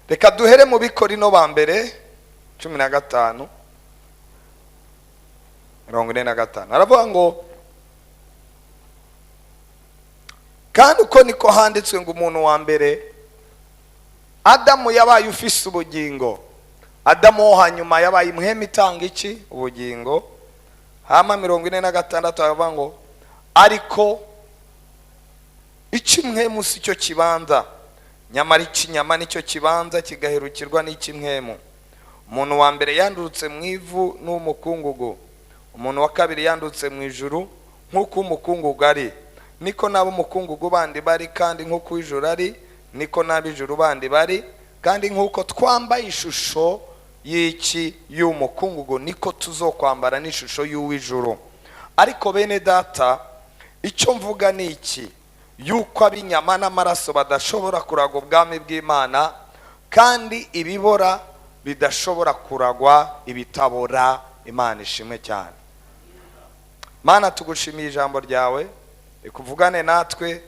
Reka duhere mu Bikorino ba mbere 15:45. Aravuga ngo kandi uko niko handitswe ngo umuntu wa mbere Adamu yabaye ufise ubugingo. Adamu wo hanyuma yabaye Mpwemu itanga iki? Ubugingo. Hama 46 aravuga ngo ariko iki Mpwemu si cyo kibanza, nyamara ikinyama nicyo kibanza kigaherukirwa n'iki Mpwemu. Umuntu wa mbere yandurutse mu ivu n'umukungugu, umuntu wa kabiri yandutse mu ijuru nk'uko umukungugu ari, niko nabo umukungugu bandi bari, kandi nk'uko ijuru ari niko n'ab'ijuru bandi bari, kandi nk'uko twambaye ishusho y'iki y'umukungugu niko tuzokwambara n'ishusho y'uw'ijuru. Ariko bene data, icyo mvuga ni iki: yuko ab'inyama n'amaraso badashobora kuragwa ubwami bw'Imana, kandi ibibora bidashobora kuragwa ibitabora. Imana ishimwe cyane. Mana, tugushimiye ijambo ryawe, ikuvugane natwe,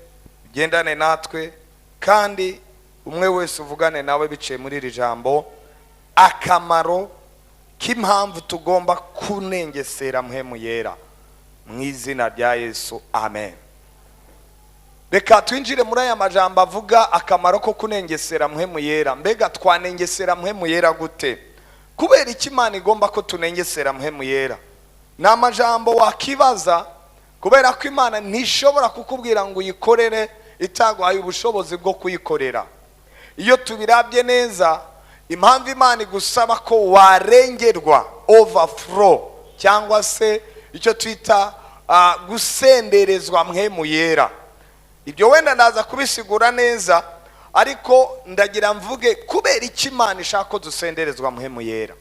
ugendane natwe, kandi umwe wese uvugane nawe biciye muri iri jambo. Akamaro k'impamvu tugomba kunengesera Mpwemu Yera, mu izina rya Yesu, amen. Reka twinjire muri aya majambo avuga akamaro ko kunengesera Mpwemu Yera. Mbega twanengesera Mpwemu Yera gute? Kubera iki Imana igomba ko tunengesera Mpwemu Yera? Ni amajambo wakibaza, kubera ko Imana ntishobora kukubwira ngo uyikorere itaguhaye ubushobozi bwo kuyikorera. Iyo tubirabye neza, impamvu Imana igusaba ko warengerwa, overflow, cyangwa se icyo twita gusenderezwa Mpwemu Yera. Ibyo wenda ndaza kubisigura neza, ariko ndagira mvuge kubera iki Imana ishaka ko dusenderezwa Mpwemu Yera.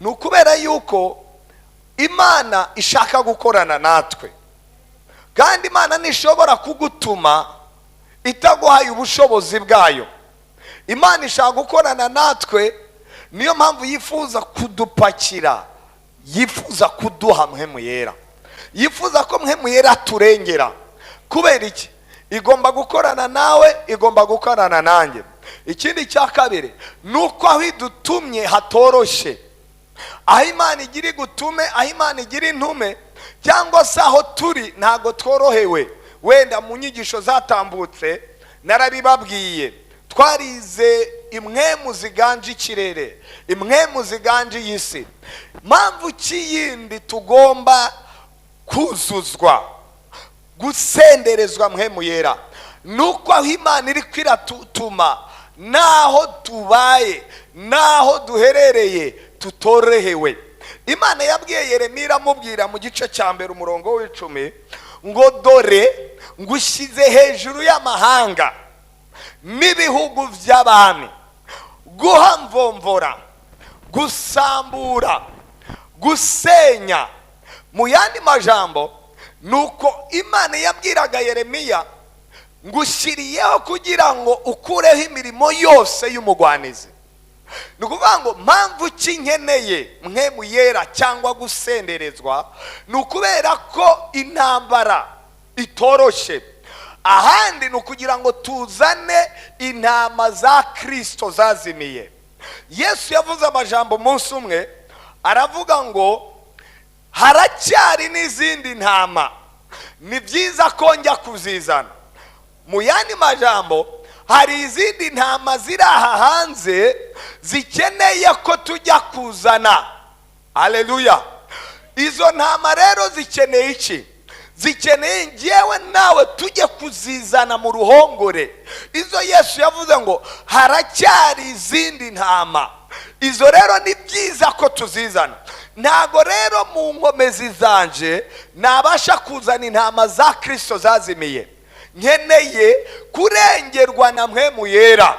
Ni ukubera yuko Imana ishaka gukorana natwe, kandi Imana ntishobora kugutuma itaguhaye ubushobozi bwayo. Imana ishaka gukorana natwe, niyo mpamvu yifuza kudupakira, yifuza kuduha Mpwemu Yera, yifuza ko Mpwemu Yera turengera. Kubera iki? Igomba gukorana nawe, igomba gukorana nanjye. Ikindi cya kabiri, nuko aho idutumye hatoroshe. Aho Imana igira gutume, aho Imana igira intume, cyangwa se aho turi ntago tworohewe. Wenda mu nyigisho zatambutse narabibabwiye, twarize impwemu ziganje ikirere, impwemu ziganje y'isi. Mpamvu kiyindi tugomba kuzuzwa, gusenderezwa Mpwemu Yera, nuko aho Imana iri kwiratutuma, naho tubaye, naho duherereye tutorohewe. Imana yabwiye Yeremiya amubwira mu gice cya mbere umurongo w'10 ngo dore ngushyize hejuru y'amahanga n'ibihugu by'abami, guhamvomvora, gusambura, gusenya. Mu yandi majambo, nuko Imana yabwiraga Yeremiya ngushyiriyeho kugira ngo ukureho imirimo yose y'umugwanizi. Nukuvuga ngo mpamvu kinkeneye Mpwemu Yera cyangwa gusenderezwa, nukubera ko intambara itoroshe. Ahandi nukugira ngo tuzane intama za Kristo zazimiye. Yesu yavuze amajambo umunsi umwe, aravuga ngo haracyari n'izindi ntama, ni byiza ko njya kuzizana. Mu yandi majambo, hari izindi ntama ziri aha hanze zikeneye ko tujya kuzana. Haleluya. Izo ntama rero zikeneye iki? Zikeneye njyewe nawe tujye kuzizana mu ruhongore. Izo Yesu yavuze ngo haracyari izindi ntama. Izo rero ni byiza ko tuzizana. Ntago rero mu nkomezi zanje nabasha kuzana intama za Kristo zazimiye. Nkeneye kurengerwa na Mpwemu Yera.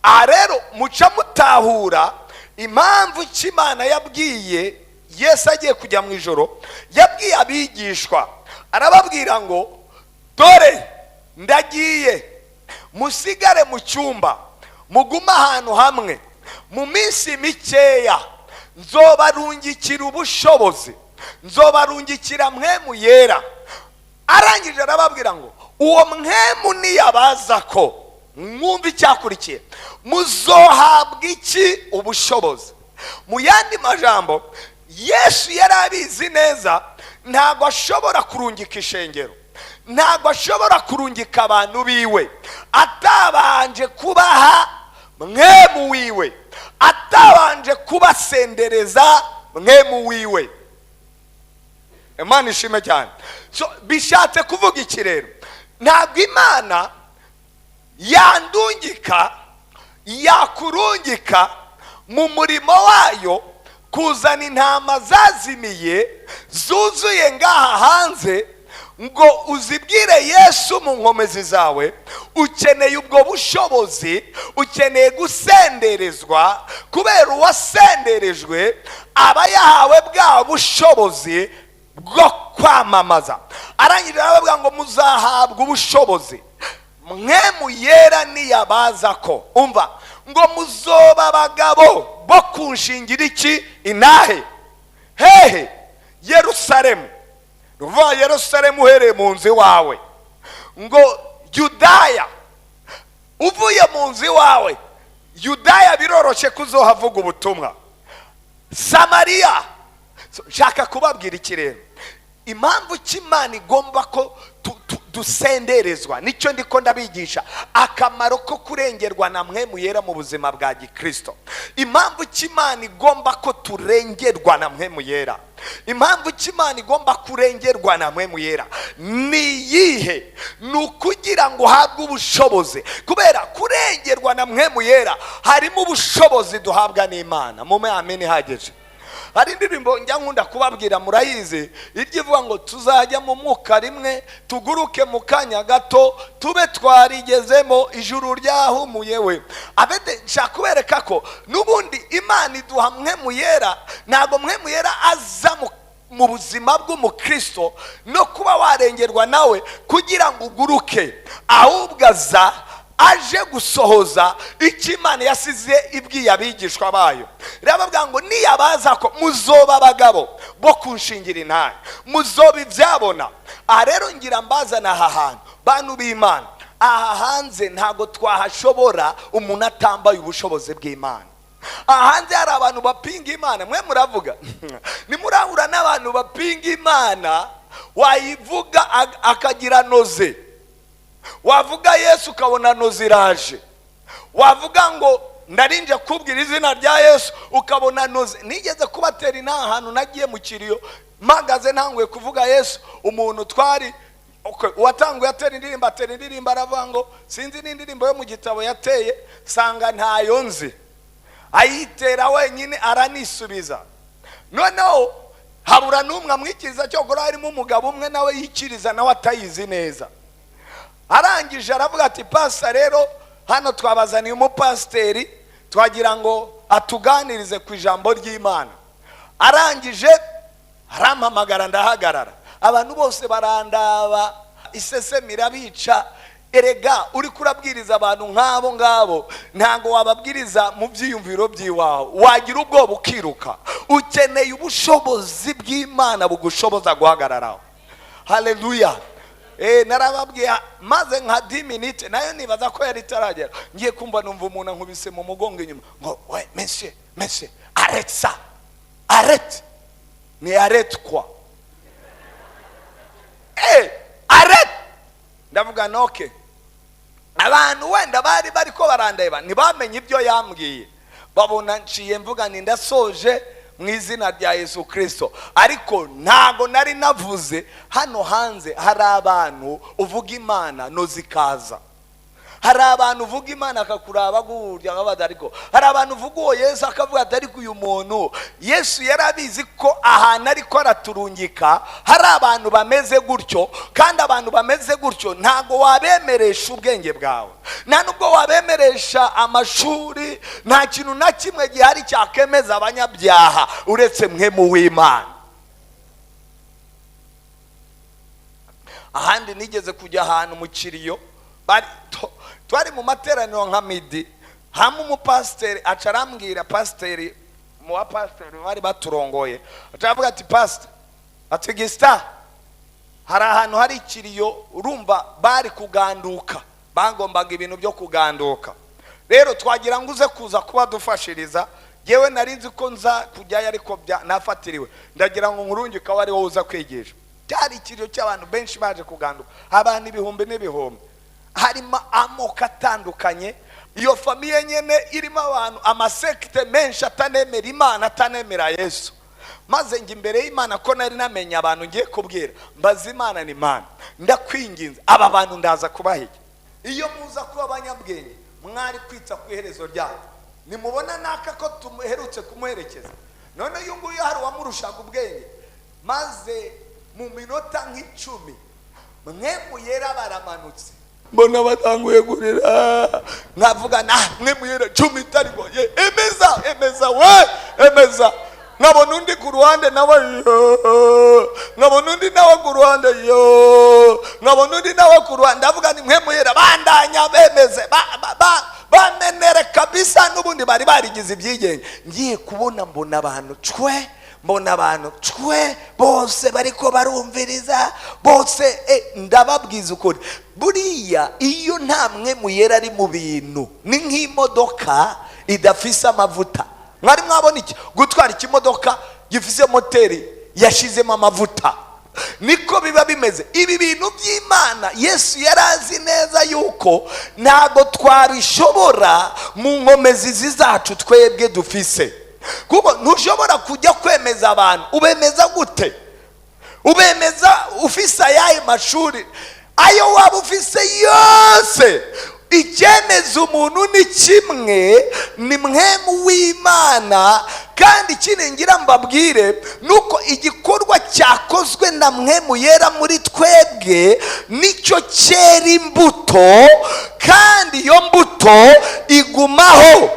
Aha rero muca mutahura impamvu Imana yabwiye Yesu agiye kujya mu ijoro, yabwiye abigishwa, arababwira ngo dore ndagiye, musigare mu cyumba, muguma ahantu hamwe, mu minsi mikeya nzobarungikira ubushobozi, nzobarungikira Mpwemu Yera. Arangije arababwira ngo uwo Mpwemu niyabaza ko mwumve icyakurikiye, muzohabwa iki? Ubushobozi. Mu yandi majambo, Yesu yari abizi neza ntabwo ashobora kurungika ishengero, ntabwo ashobora kurungika abantu biwe atabanje kubaha Mpwemu wiwe, atabanje kubasendereza Mpwemu wiwe. Imana ishime cyane. So bishatse kuvuga iki rero? Ntabwo Imana yandungika, yakurungika mu murimo wayo kuzana intama zazimiye zuzuye ngaha hanze ngo uzibwire Yesu mu nkomezi zawe. Ukeneye ubwo bushobozi, ukeneye gusenderezwa, kubera uwasenderejwe aba yahawe bwa bushobozi bwo kwamamaza. Arangije aravuga ngo muzahabwa ubushobozi. Mpwemu Yera niyabaza ko, umva, ngo muzoba abagabo bo kunshingira iki? Inahe? Hehe? Yerusalemu. Ruva Yerusalemu uhereye mu nzu wawe. Ngo Yudaya, uvuye mu nzu wawe Yudaya biroroshe kuzohavuga ubutumwa. Samariya. Nshaka kubabwira iki rero? Impamvu cy'Imana igomba ko dusenderezwa, nicyo ndiko ndabigisha, akamaro ko kurengerwa na Mpwemu Yera mu buzima bwa Gikristo. Impamvu cy'Imana igomba ko turengerwa na Mpwemu Yera, impamvu cy'Imana igomba kurengerwa na Mpwemu Yera ni yihe? Ni ukugira ngo uhabwe ubushobozi. Kubera kurengerwa na Mpwemu Yera harimo ubushobozi duhabwa n'Imana. Mume ameni hageje. Hari indirimbo njya nkunda kubabwira, murayizi, ivuga ngo tuzajya mu mwuka rimwe, tuguruke mu kanya gato, tube twarigezemo, ijuru ryahumuye we. Abede nshaka kubereka ko n'ubundi Imana iduha Mpwemu Yera. Ntabwo Mpwemu Yera aza mu buzima bw'umukristo no kuba warengerwa nawe kugira ngo uguruke, ahubwo aza aje gusohoza icyo Imana yasize ibwiye abigishwa bayo. Rabavuga ngo niyabaza ko muzoba abagabo bo kunshingira intahe, muzoba ibyabona. Aha rero ngira mbazana aha hantu bantu b'Imana, aha hanze ntago twahashobora umuntu atambaye ubushobozi bw'Imana. Aha hanze hari abantu bapinga Imana. Mwe muravuga nimurahura n'abantu bapinga Imana, wayivuga akagira noze, wavuga Yesu ukabona noze iraje, wavuga ngo ndarinje kubwira izina rya Yesu ukabona noze. Nigeze kubatera nta hantu nagiye mu kiriyo mpagaze ntangwe kuvuga Yesu, umuntu twari watanguye atera indirimbo aravuga ngo sinzi n'indirimbo yo mu gitabo yateye, sanga ntayo nzi, ayitera wenyine aranisubiza. Noneho habura n'umwe amwikiriza, cyokora harimo umugabo umwe nawe yikiriza nawe atayizi neza. Arangije aravuga ati pasta rero hano twabazaniye umupasteri twagira ngo atuganirize ku ijambo ry'Imana. Arangije arampamagara ndahagarara, abantu bose barandaba, isesemira bica. Erega uri kurabwiriza abantu nk'abo ngabo ntago wababwiriza mu byiyumviro by'iwawe, wagira ubwoba ukiruka. Ukeneye ubushobozi bw'Imana bugushoboza guhagararaho. Haleluya. Narababwiye maze nka 10 minutes nayo nibaza ko yari taragera, ngiye kumva numva umuntu ankubise mu mugongo inyuma ngo we monsieur arrête ça, arrête. Ni arrête quoi? Arrête. Ndavuga noke. Abantu wenda bari ko barandeba ntibamenye ibyo yambwiye, babona nciye mvuga ni ndasoje mu izina rya Yesu Kristo. Ariko ntago nari navuze hano hanze hari abantu uvuga Imana no zikaza, hari abantu uvuga Imana akakuraba gurya nk'abada. Ariko hari abantu uvuga uwo Yesu akavuga ati ariko uyu muntu Yesu yarabizi ko ahantu ariko araturungika hari abantu bameze gutyo, kandi abantu bameze gutyo ntago wabemeresha ubwenge bwawe, nta nubwo wabemeresha amashuri, nta kintu na kimwe gihari cyakemeza abanyabyaha uretse Mpwemu w'Imana. Ahandi nigeze kujya ahantu mu kiriyo, twari mu materaniro nka midi, hamwe umupasteri acarambwira, pasteri mu bapasteri bari baturongoye, acavuga ati pastor ati Gista, hari ahantu hari ikiriyo urumva bari kuganduka bagombaga ibintu byo kuganduka. Rero twagira ngo uze kuza kuba dufashiriza. Yewe narinzi ko nza kujyayo ariko nafatiriwe, ndagira ngo nkurungika wari wowe uza kwigisha. Cyari ikiriyo cy'abantu benshi baje kuganduka, abantu ibihumbi n'ibihumbi, harimo amoko atandukanye. Iyo famiye nyene irimo abantu amasekte menshi atanemera Imana, atanemera Yesu. Maze ngi imbere y'Imana ko nari namenye abantu ngiye kubwira, mbaza Imana ni Imana, ndakwinginze aba bantu ndaza kubahige. Iyo muza kuba abanyabwenge mwari kwitsa ku iherezo ryabo. Nimubona naka ko tumuherutse kumuherekeza, none uyu nguyu hari wamurushaga ubwenge, maze mu minota nk'icumi Mpwemu Yera baramanutse, mbona batanguye gurira. Nkavuga Mpwemu Yera 10 itari ngo emeza we emeza. Nkabona undi ku ruhande nawe nkabona undi nawe ku ruhande nkabona undi nawe ku ruhande. Ndavuga ni Mpwemu Yera bandanya bemeze bamenere kabisa. N'ubundi bari barigize ibyigenge. Ngiye kubona mbona abantu cwe bose bariko barumviriza bose. Ndababwiza ukuri, buriya iyo nta Mpwemu Yera ari mu bintu ni nk'imodoka idafise amavuta. Mwari mwabona iki? Gutwara ikimodoka gifise moteri yashizemo amavuta, niko biba bimeze. Ibi bintu by'Imana Yesu yarazi neza yuko ntago twabishobora mu nkomezi zacu twebwe dufise. Kuko ntushobora kujya kwemeza abantu. Ubemeza gute? Ubemeza ufise ayahe mashuri? Ayo waba ufise yose. Icyemeza umuntu ni kimwe, ni Mpwemu w'Imana. Kandi ikindi ngira mbabwire nuko igikorwa cyakozwe na Mpwemu Yera muri twebwe nicyo cyera imbuto, kandi iyo mbuto igumaho.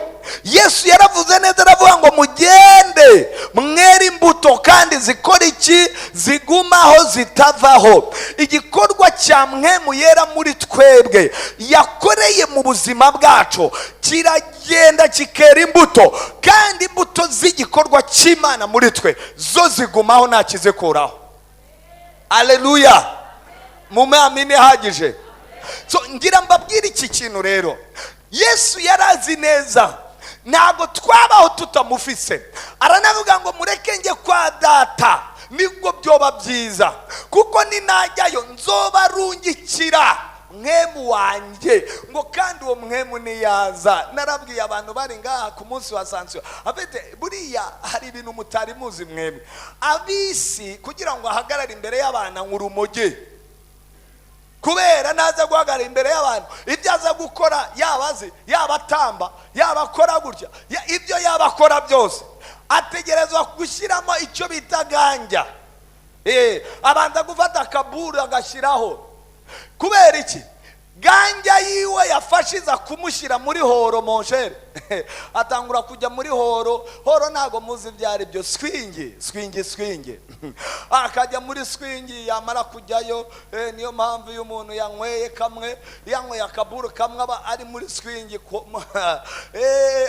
Yesu yaravuze neza, aravuga ngo mugende mwere imbuto kandi zikora iki? Zigumaho, zitavaho. Igikorwa cya Mpwemu Yera muri twebwe yakoreye mu buzima bwacu kiragenda kikera imbuto, kandi imbuto z'igikorwa cy'Imana muri twe zo zigumaho, nta kizikuraho. Haleluya, mumamine hagije. So ngira mbabwire iki kintu rero, Yesu yarazi neza ntabwo twabaho tutamufise. Aranavuga ngo mureke njye kwa data nibwo byoba byiza, kuko ninajyayo nzobarungikira Mpwemu wanjye. Ngo kandi uwo Mpwemu niyaza, narabwiye abantu bari ngaha ku munsi wa sansiyo, afite buriya hari ibintu mutari muzi mwemwe. Abisi kugira ngo ahagarare imbere y'abana nk'urumogi, kubera naza guhagarara imbere y'abantu, ibyo aza gukora yabazi, yabatamba, yabakora gutya, ibyo yabakora byose ategerezwa gushyiramo icyo bita ganja. Abanza gufata akaburu agashyiraho. Kubera iki? Ganja yiwe yafashiza kumushyira muri horo monshere. Atangura kujya muri horo ntago muzi byari byo, swingi. Akajya muri swingi, yamara kujyayo. Niyo mpamvu iyo umuntu yanyweye kamwe, yanyweye akaburu kamwe, aba ari muri swingi.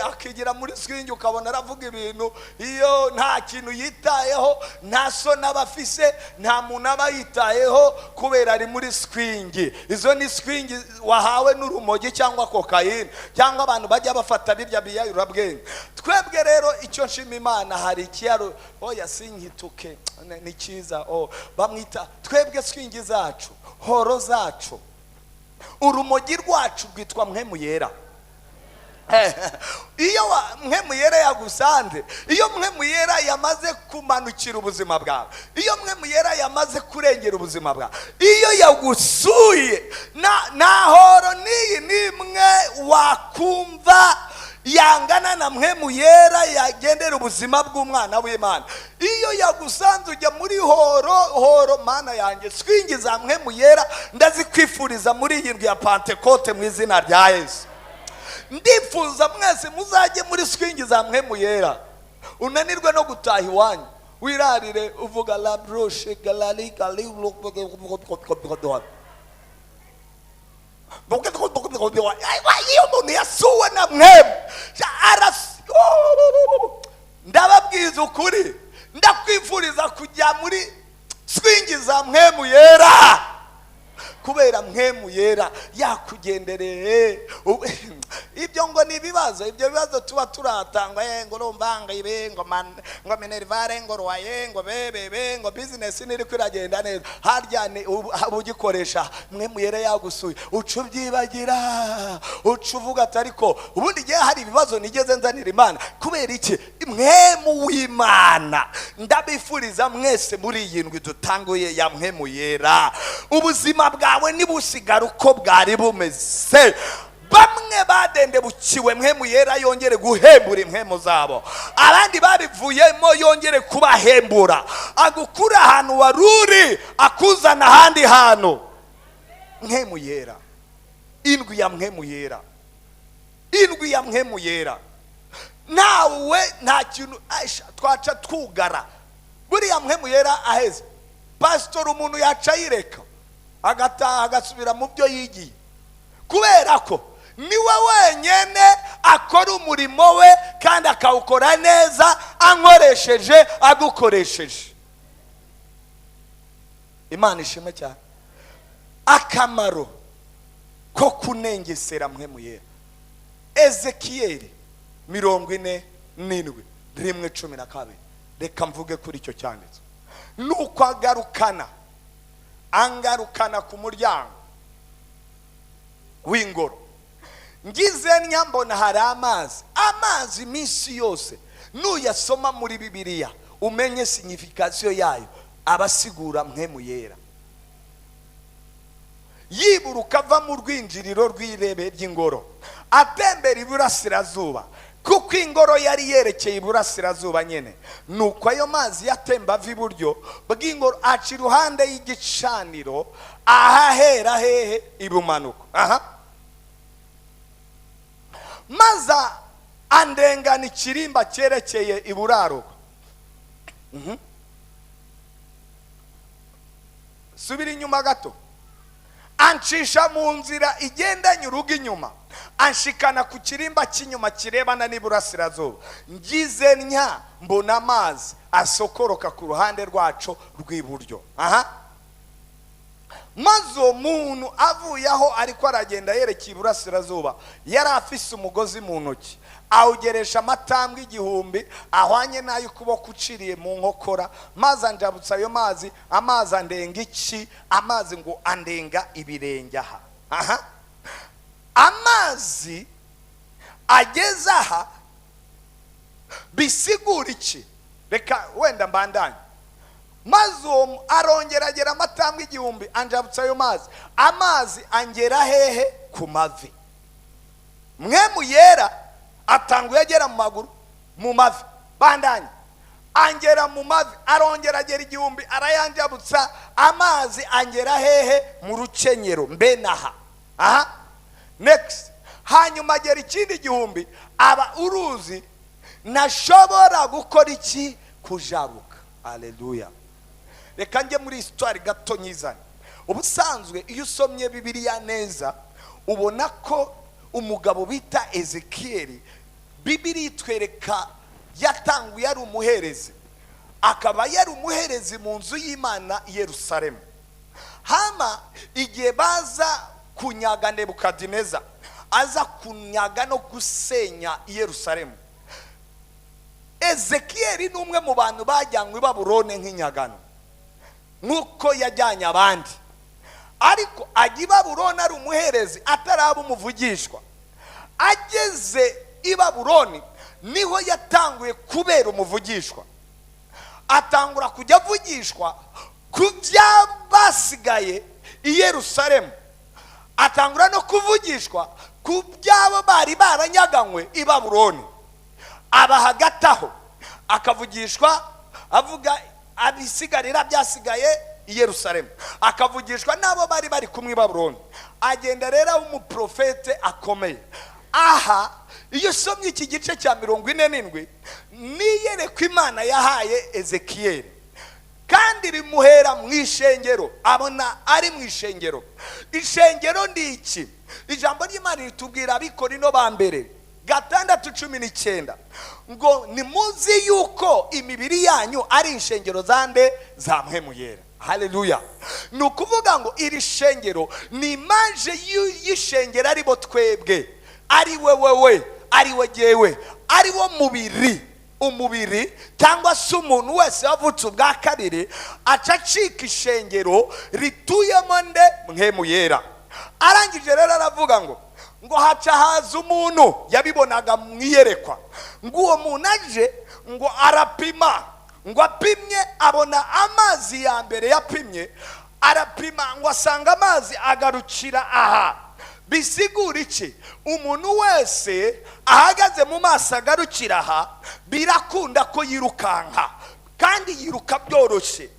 Akigira muri swingi ukabona aravuga ibintu, iyo nta kintu yitayeho, nta so n'abafise, nta muntu aba yitayeho, kubera ari muri swingi. Izo ni swingi wahawe n'urumogi cyangwa kokayine, cyangwa abantu bajya bafata birya biyayurabwenge. Twebwe rero icyo nshima Imana, hari ikiyaro sinkituke ni cyiza, bamwita twebwe swingi zacu, horo zacu, urumogi rwacu rwitwa Mpwemu Yera. Iyo Mpwemu Yera yagusanze, iyo Mpwemu Yera yamaze kumanukira ubuzima bwawe, iyo Mpwemu Yera yamaze kurengera ubuzima bwawe, iyo yagusuye, na horo nimwe wakumva yangana na Mpwemu Yera yagendera ubuzima bw'umwana w'Imana. Iyo yagusanze ujya muri horo, mana yanjye, swingi za Mpwemu Yera ndazikwifuriza muri iyi ndwi ya Pentecote mu izina rya Yesu. Ndifuza mwese muzajye muri swingi za Mpwemu Yera, unanirwe no gutaha iwanyu, wirarire uvuga la broche galali gali. Iyo umuntu yasuwe na Mpwemu, ndababwiza ukuri, ndakwifuriza kujya muri swingi za Mpwemu Yera, kubera Mpwemu Yera yakugendereye. Ibyo ngo ni ibibazo, ibyo bibazo tuba turatangwa, ngo rombanga ibe ngo minervare ngo roye ngo bebe ngo business niri kwiragenda neza, harya ni ubugikoresha Mpwemu Yera yagusuye ucubyibagira, ucuvuga atariko ubundi gihe hari ibibazo nigeze nzanira Imana. Kubera iki? Mpwemu w'Imana. Ndabifuriza mwese muri iyi ndwi dutanguye ya Mpwemu Yera, ubuzima bwawe nibusigara uko bwari bumeze. Bamwe badende bukiwe Mpwemu Yera yongere guhembura impwemu zabo, abandi babivuyemo yongere kubahembura, agukura ahantu waruri akuzana ahandi hantu. Mpwemu Yera, indwi ya Mpwemu Yera, indwi ya Mpwemu Yera. Nawe nta kintu twaca twugara. Buriya Mpwemu Yera aheze, pastor umuntu yaca yireka agataha agasubira mu byo yigiye, kubera ko niwe wenyene akora umurimo we kandi akawukora neza, ankoresheje agukoresheje. Imana ishimwe cyane. Akamaro ko kunengesera Mpwemu Yera. Ezekiyeli 47:12. Reka mvuge kuri icyo cyanditse. Nuko angarukana ku muryango w'ingoro, ngize nyambona hari amazi iminsi yose. Nuyasoma muri Bibiliya umenye signification yayo, abasigura Mpwemu Yera. Yiburuka ava mu rwinjiriro rw'irebe ry'ingoro atembera iburasirazuba, kuko ingoro yari yerekeye iburasirazuba nyene. Nuko ayo mazi yatemba ava iburyo bw'ingoro aca iruhande y'igicaniro ahahera hehe ibumanuko. Maza andengana ikirimba cyerekeye iburaruko. Subira inyuma gato, ancisha mu nzira igendanye urugo inyuma, anshikana ku kirimba cy'inyuma kirebana n'iburasirazuba. Ngize ntya mbona amazi asokoroka ku ruhande rwacu rw'iburyo. Maze umuntu avuye aho ariko aragenda yerekeye iburasirazuba, yari afise umugozi mu ntoki, awugeresha amatambwe 1000 ahwanye n'ayo ukuboko uciriye mu nkokora. Maze anjabutsa ayo mazi, amazi andenga iki? Amazi ngo andenga ibirenge aha. Amazi ageze aha bisigura iki? Reka wenda mbandanye. Maze arongera agera amatambwe 1000 anjabutsa ayo mazi, amazi angera hehe? Ku mavi. Mpwemu Yera atanguye agera mu maguru, mu mavi. Bandanye angera mu mavi, arongera agera 1000 arayanjabutsa, amazi angera hehe? Mu rukenyero mbenaha. Next, hanyuma agera ikindi 1000 aba uruzi nashobora gukora iki? Kujabuka. Haleluya. Reka nge muri histoire gato nyizane. Ubusanzwe iyo usomye Bibiliya neza ubona ko umugabo bita Ezekiyeli, Bibiliya itwereka yatanguye ari umuherezi, akaba yari umuherezi mu nzu y'Imana i Yerusalemu. Hama igihe baza kunyaga Nebukadineza, aza kunyaga no gusenya i Yerusalemu, Ezekiyeli ni umwe mu bantu bajyanywe i Babuloni nk'inyagano nkuko yajyanye abandi. Ariko ajya i Babuloni ari umuherezi, ataraba umuvugishwa. Ageze i Babuloni niho yatanguye kubera umuvugishwa, atangura kujya avugishwa ku byabasigaye i Yerusalemu, atangura no kuvugishwa ku byabo bari baranyaganywe i Babuloni. Aba hagati aho akavugishwa avuga abisigarira byasigaye i Yerusalemu, akavugishwa nabo bari kumwe i Babuloni. Agenda rero umuprofete akomeye. Aha iyo usomye iki gice cya 47 niyereka Imana yahaye Ezekiyeli, kandi rimuhera mu ishengero, abona ari mu ishengero. Ishengero ndi iki? Ijambo ry'Imana ritubwira Abikorino ba mbere 6:19 ngo nimuzi yuko imibiri yanyu ari ishengero zande za Mpwemu Yera. Haleluya. Ni ukuvuga ngo iri shengero ni image y'ishengero aribo twebwe, ari wewe, ari we jyewe, ari wo umubiri cyangwa se umuntu wese wavutse ubwa kabiri acacika ishengero rituyemo nde Mpwemu Yera. Arangije rero aravuga ngo haca haza umuntu yabibonaga mu iyerekwa, ngo uwo muntu aje ngo arapima, ngo apimye abona amazi ya mbere yapimye, arapima ngo asanga amazi agarukira aha. Bisigura iki? Umuntu wese ahagaze mu maso agarukira aha birakunda ko yirukanka, kandi yiruka byoroshye.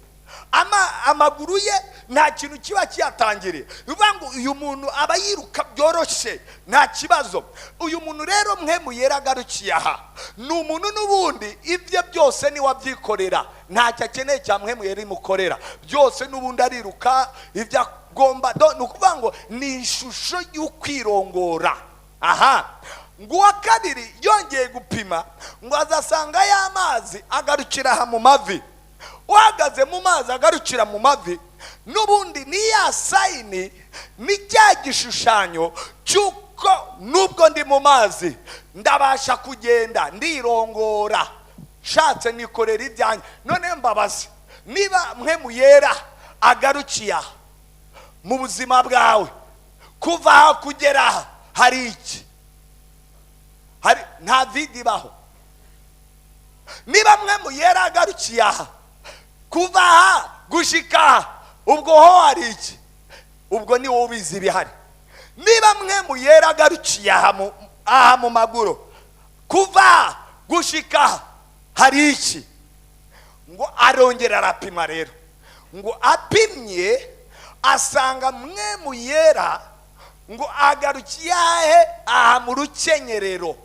Amaguru ye nta kintu kiba kiyatangiriye. Bivuga ngo uyu muntu aba yiruka byoroshye nta kibazo. Uyu muntu rero Mpwemu Yera agarukiye aha, ni umuntu n'ubundi ibyo byose ni wabyikorera, ntacyo akeneye cya Mpwemu Yera imukorera, byose n'ubundi ariruka ibyo agomba. Ni ukuvuga ngo ni ishusho y'ukwirongora. Aha, ngo uwa kabiri yongeye gupima ngo azasanga ya mazi agarukira aha mu mavi. Uhagaze mu mazi agarukira mu mavi, n'ubundi ni ya sayini, ni cya gishushanyo cy'uko nubwo ndi mu mazi ndabasha kugenda ndirongora, shatse nikorera ibyanjye. None mbabazi, niba Mpwemu Yera agarukiye mu buzima bwawe, kuva aha kugera aha hari iki? Nta vidi baho. Niba Mpwemu Yera agarukiye aha, kuva aha gushika ubwo ho hari iki? Ubwo ni wowe ubizi bihari. Niba Mpwemu Yera agarukiye aha mu maguru, kuva gushika hari iki? Ngo arongera arapima rero, ngo apimye asanga Mpwemu Yera ngo agarukiye aha mu rukenyerero.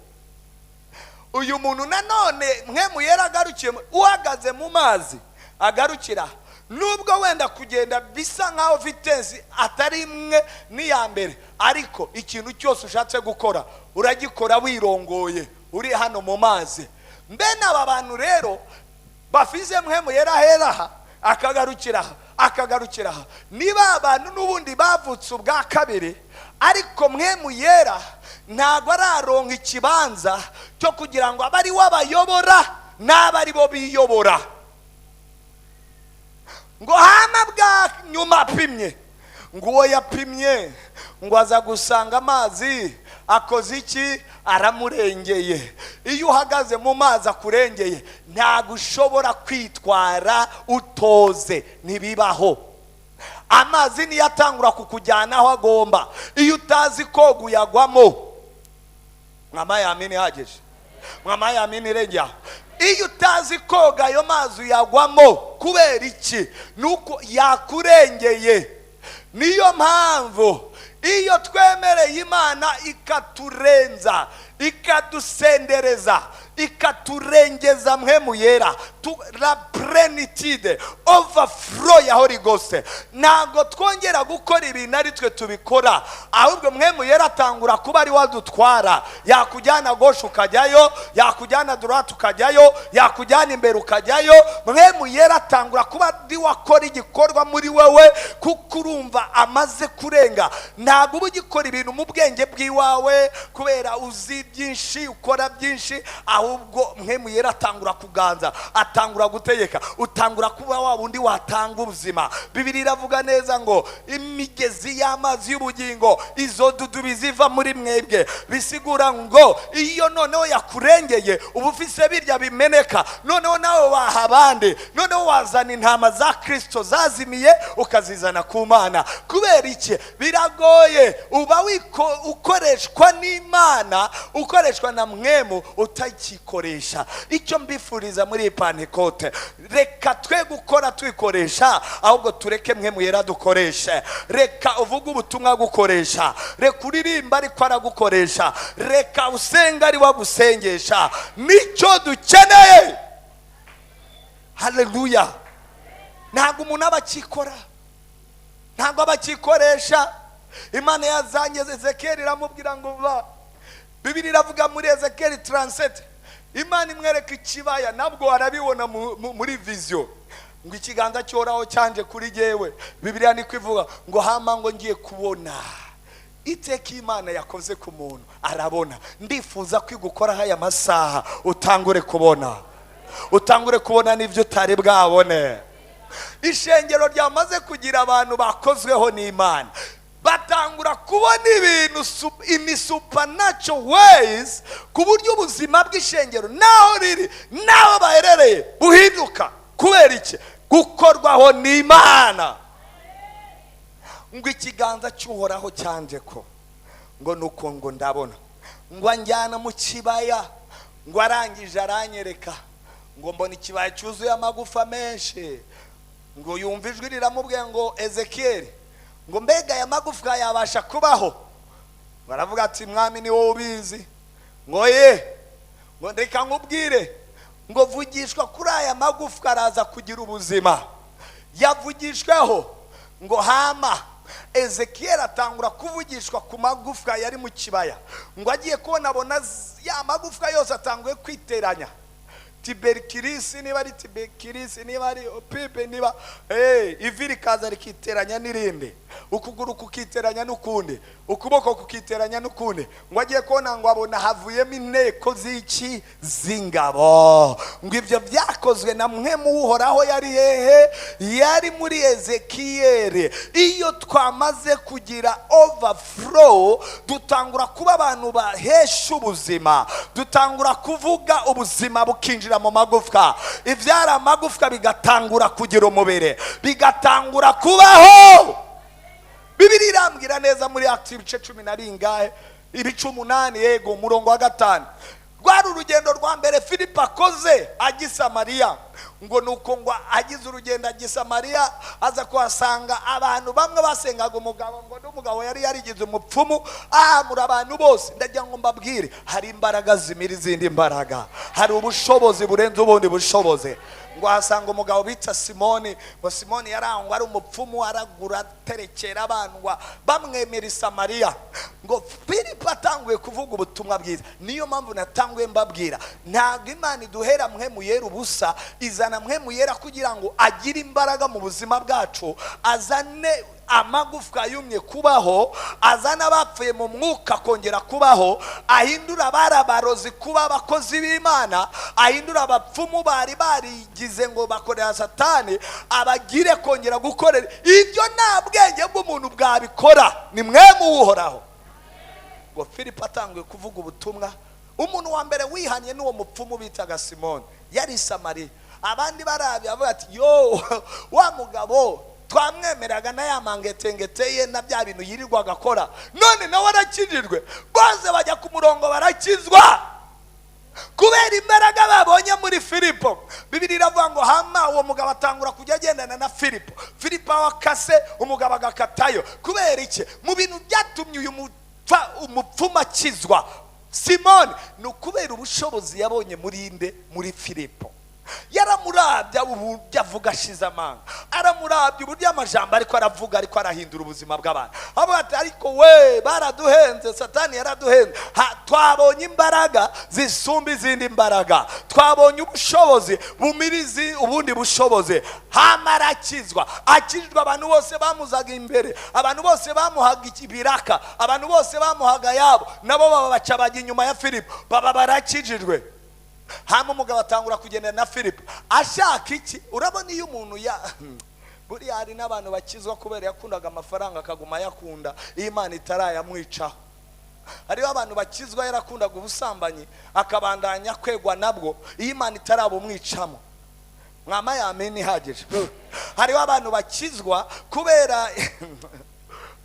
Uyu muntu nanone Mpwemu Yera agarukiye, uhagaze mu mazi agarukira, nubwo wenda kugenda bisa nkaho vitesi atari imwe n'iya mbere, ariko ikintu cyose ushatse gukora uragikora wirongoye uri hano mu mazi. Mbene aba bantu rero bafize Mpwemu Yera hera akagarukira, niba abantu n'ubundi bavutse ubwa kabiri, ariko Mpwemu Yera ntabwo araronka ikibanza cyo kugira ngo abari wabayobora n'abari bo biyobora. Ngo hama bwa nyuma apimye, ngo uwo yapimye ngo aza gusanga amazi akoze iki? Aramurengeye. Iyo uhagaze mu mazi akurengeye ntabwo ushobora kwitwara utoze, ntibibaho. Amazi niyo atangura kukujyana aho agomba. Iyo utazi koga uyagwamo. Mwama yamini hageje, mwama yamini rengya. Iyo utazi koga ayo mazi uyagwamo. Kubera iki? Nuko yakurengeye. Niyo mpamvu iyo twemereye Imana ikaturenza, ikadusendereza, ikaturengeza Mpwemu Yera, la plenitude, overflow ya Holy Ghost, ntabwo twongera gukora ibintu ari twe tubikora, ahubwo Mpwemu Yera atangura kuba ari wadutwara. Yakujyana gauche ukajyayo, yakujyana droite ukajyayo, yakujyana imbere ukajyayo. Mpwemu Yera atangura kuba ari wakora igikorwa muri wewe, kuko urumva amaze kurenga. Ntabwo uba ugikora ibintu mu bwenge bw'iwawe kubera uzi byinshi, ukora byinshi, ahubwo Mpwemu Yera atangura kuganza, atangura gutegeka, utangura kuba wa wundi watanga ubuzima. Bibiliya iravuga neza ngo imigezi y'amazi y'ubugingo izo dudu biziva muri mwebwe. Bisigura ngo iyo noneho yakurengeye uba ufise birya bimeneka, noneho nawe waha abandi, noneho wazana intama za Kristo zazimiye ukazizana ku Mana. Kubera iki? Biragoye. Uba ukoreshwa n'Imana, ukoreshwa na Mpwemu utakikoresha. Icyo mbifuriza muri Pentecote, reka twe gukora twikoresha, ahubwo tureke Mpwemu Yera dukoreshe. Reka uvuga ubutumwa gukoresha, reka uririmba ariko aragukoresha, reka usenga ari wagusengesha. Nicyo dukeneye. Haleluya. Ntabwo umuntu abakikora, ntabwo abakikoresha. Imana yazanye Ezekiel iramubwira ngo ba, Bibiliya iravuga muri Ezekiel 37, Imana imwereka ikibaya, nabwo arabibona muri vision. ngo ikiganza cyoraho cyanje kuri jewe. Bibiliya niko ivuga ngo hama ngo ngiye kubona iteka Imana yakoze ku muntu arabona. Ndifuza kwigukora haya masaha utangure kubona n'ivyo utari bwabone. Ishengero ryamaze kugira abantu bakozweho n'Imana, batangura kubona ibintu in supernatural ways, ku buryo ubuzima bw'ishengero naho riri naho baherereye buhinduka. Kubera iki? Gukorwaho n'Imana. Ngo ikiganza cy'Uhoraho cyanje ko ngo nuko ngo ndabona ngo anjyana mu kibaya, ngo arangije aranyereka ngo mbona ikibaya cyuzuye amagufa menshi, ngo yumva ijwi riramubwiye ngo Ezekiel, ngo mbega aya magufwa yabasha kubaho? Baravuga ati mwami ni wowe ubizi. Ngo ngo ndeka nkubwire ngo vugishwa kuri aya magufwa araza kugira ubuzima. Yavugishweho ngo hama Ezekiel atangura kuvugishwa ku magufwa yari mu kibaya, ngo agiye kubona ya magufwa yose atanguye kwiteranya. Tuberculosis niba ari tuberculosis, niba ari pipe, niba ivi rikaza rikiteranya n'irindi, ukuguru kukiteranya n'ukundi, ukuboko kukiteranya n'ukundi. Ngo agiye kubona ngo abona havuyemo inteko z'iki z'ingabo. Ngo ibyo byakozwe na Mpwemu Uhoraho. Yari hehe? Yari muri Ezekiel. Iyo twamaze kugira overflow, dutangura kuba abantu bahesha ubuzima, dutangura kuvuga ubuzima bukinjira mu magufwa, ivyara amagufwa bigatangura kugira umubiri, bigatangura kubaho. Bibiliya irambwira neza muri Acts ibice 10 na bingahe, ibice 8, yego umurongo wa 5. Rwari urugendo rwa mbere Filipo akoze ajya Samariya. Ngo nuko ngo agize urugendo ajya Samariya, aza kuhasanga abantu bamwe basengaga umugabo, ngo n'umugabo yari yarigize umupfumu ahamura abantu bose. Ndagira ngo mbabwire, hari imbaraga zimira izindi mbaraga, hari ubushobozi burenze ubundi bushobozi. Ngo hasanga umugabo bita Simoni. Ngo Simoni yarangwa ari umupfumu, aragura terekera abantu bamwemera Samariya. Ngo Filipo atanguye kuvuga ubutumwa bwiza. Niyo mpamvu natanguye mbabwira, ntabwo Imana iduhera Mpwemu Yera ubusa, izana Mpwemu Yera kugira ngo agire imbaraga mu buzima bwacu, azane amagufwa yumye kubaho, azana abapfuye mu mwuka kongera kubaho, ahindura barabarozi kuba abakozi b'Imana, ahindura abapfumu bari barigize ngo bakorera Satani abagire kongera gukorera. Ibyo nta bwenge bw'umuntu bwabikora, ni Mpwemu Uhoraho. Ngo Filipo atanguye kuvuga ubutumwa. Umuntu wa mbere wihanye n'uwo mupfumu bitaga Simoni, yari Samariya. Abandi barabya bavuga ati yo wa mugabo twamwemeraga na yamangetengeteye na bya bintu yirirwa agakora, none nawe arakijijwe. Bose bajya ku murongo barakizwa kubera imbaraga babonye muri Filipo. Bibiliya iravuga ngo hama uwo mugabo atangura kujya agendana na Filipo. Filipo wakase umugabo agakatayo. Kubera iki? Mu bintu byatumye uyu umupfumu akizwa Simoni, ni ukubera ubushobozi yabonye muri Filipo. Yaramurabya uburyo avuga ashize amanga, aramurabya uburyo amajambo ariko aravuga, ariko arahindura ubuzima bw'abantu. Avuga ati ariko we baraduhenze, Satani yaraduhenze. Twabonye imbaraga zisumba izindi mbaraga, twabonye ubushobozi bumirizi ubundi bushobozi. Hama arakizwa. Akijwa, abantu bose bamuzaga imbere, abantu bose bamuhaga ibiraka, abantu bose bamuhaga yabo, nabo baba bacabaga inyuma ya Filipo, baba barakijijwe. Hama umugabo atangura kugendana na Filipo ashaka iki? Urabona iyo umuntu buriya hari n'abantu bakizwa kubera yakundaga amafaranga akaguma yakunda, Imana itarayamwicaho. Hariho abantu bakizwa yarakundaga ubusambanyi akabandanya kwegwa nabwo, Imana itarabumwicamo. Mwama yameni hageje. Hariho abantu bakizwa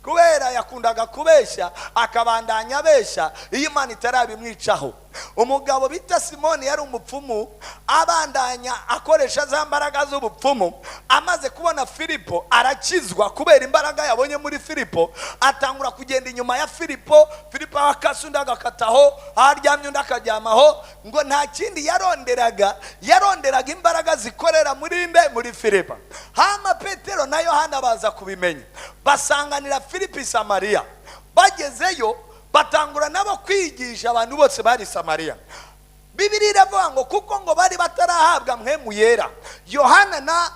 kubera yakundaga kubeshya akabandanya abeshya, Imana itarabimwicaho. Umugabo bita Simoni yari umupfumu, abandanya akoresha za mbaraga z'ubupfumu. Amaze kubona Filipo arakizwa kubera imbaraga yabonye muri Filipo, atangura kugenda inyuma ya Filipo. Filipo akasunda agakataho, aryamye undi akaryamaho. Ngo nta kindi yaronderaga imbaraga zikorera muri Filipo. Hama Petero na Yohana baza kubimenya, basanganira Filipo i Samariya. Bagezeyo batangura nabo kwigisha abantu bose bari Samariya. Bibiliya iravuga ngo kuko ngo bari batarahabwa Mpwemu Yera, Yohana na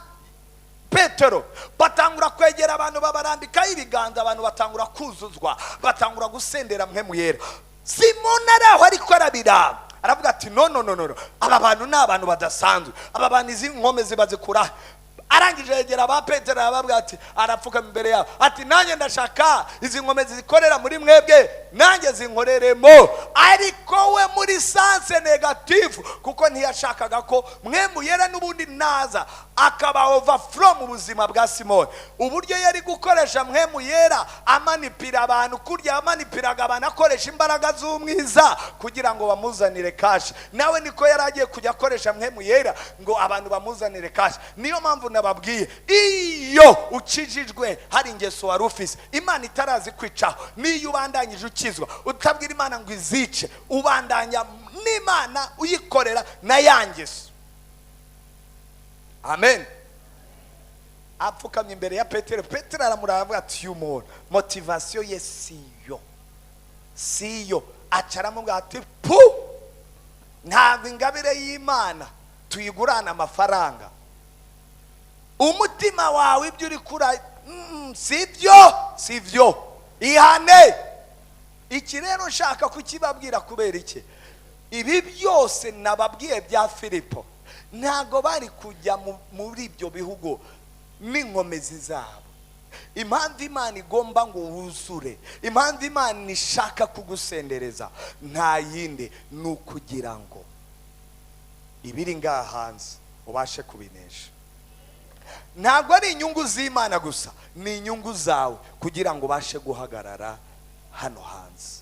Petero batangura kwegera abantu babarambikaho ibiganza, abantu batangura kuzuzwa, batangura gusendera Mpwemu Yera. Simoni araho ariko arabiraba, aravuga ati no, aba bantu ni abantu badasanzwe, aba bantu izi nkome zibazikura. Arangije yegera ba Petero arababwira ati, arapfuka imbere yabo ati, nanjye ndashaka izi nkome zikorera muri mwebwe nanjye zinkoreremo. Ariko we muri sanse negatifu, kuko ntiyashakaga ko Mpwemu Yera n'ubundi naza akaba overflow mu buzima bwa Simoni. Uburyo yari gukoresha Mpwemu Yera amanipira abantu, kurya amanipiraga abantu akoresha imbaraga z'umwiza kugira ngo bamuzanire kashi, nawe niko yari agiye kujya akoresha Mpwemu Yera ngo abantu bamuzanire kashi. Niyo mpamvu nababwiye, iyo ukijijwe hari ingeso wari ufise Imana itarazi kwicaho, niyo ubandanyije ukizwa utabwira Imana ngo izice, ubandanya n'Imana uyikorera na yangeso. Amen. Apfukamye imbere ya Petero, Petero aramuraba ati, yumuntu motivation ye siyo. Acaramo ngo ati, pu, ntabwo ingabire y'Imana tuyigurana amafaranga. Umutima wawe ibyo uri kura sivyo ihane. Iki rero nshaka kukibabwira kubera iki, ibi byose nababwiye bya Filipo ntago bari kujya muri ibyo bihugu n'inkomezi zabo. Impamvu Imana igomba ngo wuzure, impamvu Imana ishaka kugusendereza nta yindi, ni ukugira ngo ibiri ngaha hanze ubashe kubinesha. Ntabwo ari inyungu z'Imana gusa, ni inyungu zawe kugira ngo ubashe guhagarara hano hanze.